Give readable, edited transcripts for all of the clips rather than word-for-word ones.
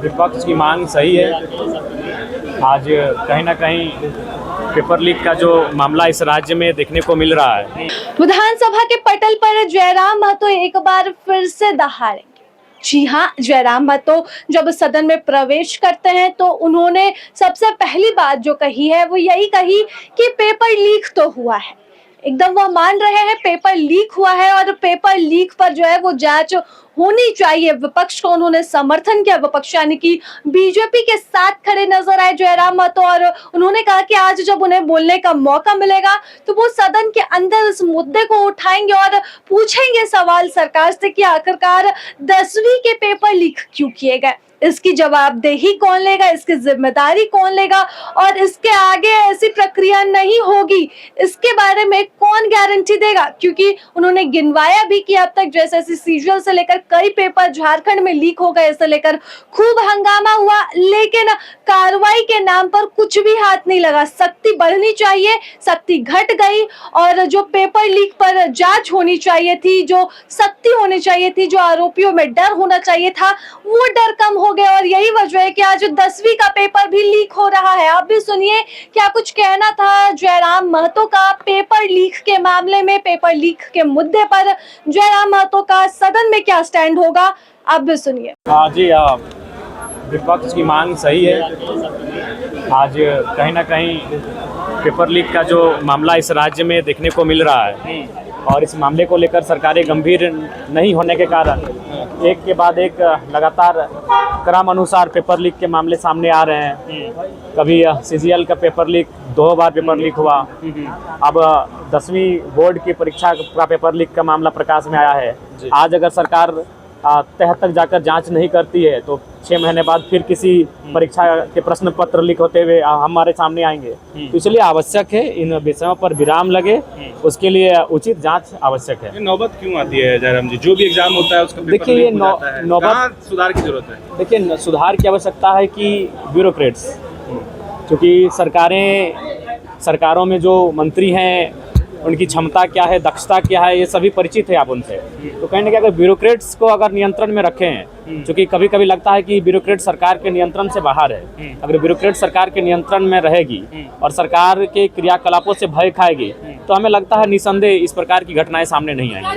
विपक्ष की मांग सही है। आज कहीं ना कहीं पेपर लीक का जो मामला इस राज्य में देखने को मिल रहा है। विधानसभा के पटल पर जयराम महतो एक बार फिर से दहाड़ेंगे। जी हाँ, जयराम महतो जब सदन में प्रवेश करते हैं तो उन्होंने सबसे पहली बात जो कही है वो यही कही कि पेपर लीक तो हुआ है। एकदम वह मान रहे हैं पेपर लीक हुआ है और पेपर लीक पर जो है वो जांच होनी चाहिए। विपक्ष को उन्होंने समर्थन किया, विपक्ष यानी कि बीजेपी के साथ खड़े नजर आए जयराम महतो और उन्होंने कहा कि आज जब उन्हें बोलने का मौका मिलेगा तो वो सदन के अंदर इस मुद्दे को उठाएंगे और पूछेंगे सवाल सरकार से कि आखिरकार 10वीं के पेपर लीक क्यों किए गए, इसकी जवाबदेही कौन लेगा, इसकी जिम्मेदारी कौन लेगा और इसके आगे ऐसी प्रक्रिया नहीं होगी इसके बारे में कौन गारंटी देगा। क्योंकि उन्होंने गिनवाया भी कि अब तक जैसे सीजीएल से लेकर कई पेपर झारखंड में लीक हो गए, इससे लेकर खूब हंगामा हुआ, लेकिन कार्रवाई के नाम पर कुछ भी हाथ नहीं लगा। सख्ती बढ़नी चाहिए, सख्ती घट गई और जो पेपर लीक पर जांच होनी चाहिए थी, जो सख्ती होनी चाहिए थी, जो आरोपियों में डर होना चाहिए था, वो डर कम हो गया और यही वजह है कि आज 10वीं का पेपर भी लीक हो रहा है। आप भी सुनिए क्या कुछ कहना था जयराम महतो का पेपर लीक के मामले में, पेपर लीक के मुद्दे पर जयराम महतो का सदन में क्या स्टैंड होगा, आप भी सुनिए। जी विपक्ष की मांग सही है। आज कहीं ना कहीं पेपर लीक का जो मामला इस राज्य में देखने को मिल रहा है और इस मामले को लेकर सरकारें गंभीर नहीं होने के कारण एक के बाद एक लगातार क्रम अनुसार पेपर लीक के मामले सामने आ रहे हैं। कभी सीजीएल का पेपर लीक 2 बार पेपर लीक हुआ, अब 10वीं बोर्ड की परीक्षा का पेपर लीक का मामला प्रकाश में आया है। आज अगर सरकार तह तक जाकर जांच नहीं करती है तो 6 महीने बाद फिर किसी परीक्षा के प्रश्न पत्र लीक होते हुए हमारे सामने आएंगे। तो इसलिए आवश्यक है इन विषयों पर विराम लगे, उसके लिए उचित जांच आवश्यक है। नौबत क्यों आती है जयराम जी? जो भी एग्जाम होता है उसका देखिए ये नौबत सुधार की जरूरत है। देखिए सुधार की आवश्यकता है कि ब्यूरोक्रेट्स, क्योंकि सरकारों में जो मंत्री हैं उनकी क्षमता क्या है, दक्षता क्या है, ये सभी परिचित है आप उनसे। तो कहीं ना कहीं अगर ब्यूरोक्रेट्स को अगर नियंत्रण में रखें, क्योंकि कभी कभी लगता है कि ब्यूरोक्रेट सरकार के नियंत्रण से बाहर है, अगर ब्यूरोक्रेट सरकार के नियंत्रण में रहेगी और सरकार के क्रियाकलापों से भय खाएगी तो हमें लगता है निसंदेह इस प्रकार की घटनाएं सामने नहीं आएंगी।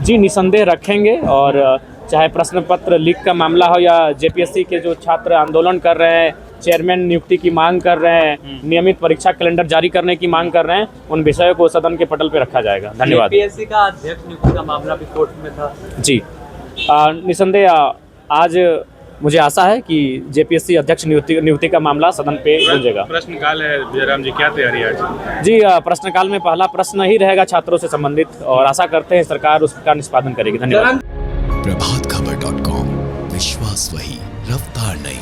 जी निसंदेह रखेंगे और चाहे प्रश्न पत्र लीक का मामला हो या जेपीएससी के जो छात्र आंदोलन कर रहे हैं, चेयरमैन नियुक्ति की मांग कर रहे हैं, नियमित परीक्षा कैलेंडर जारी करने की मांग कर रहे हैं, उन विषयों को सदन के पटल पर रखा जाएगा। धन्यवाद। जेपीएससी का अध्यक्ष नियुक्ति का मामला भी कोर्ट में था। जी निसंदेह आज मुझे आशा है कि जेपीएससी अध्यक्ष नियुक्ति का मामला सदन पे गूंजेगा। प्रश्नकाल है जयराम जी, क्या तैयारी है आज? जी प्रश्नकाल में पहला प्रश्न ही रहेगा छात्रों से संबंधित और आशा करते हैं सरकार उसका निष्पादन करेगी। धन्यवाद। प्रभातखबर.com, विश्वास वही, रफ्तार नहीं।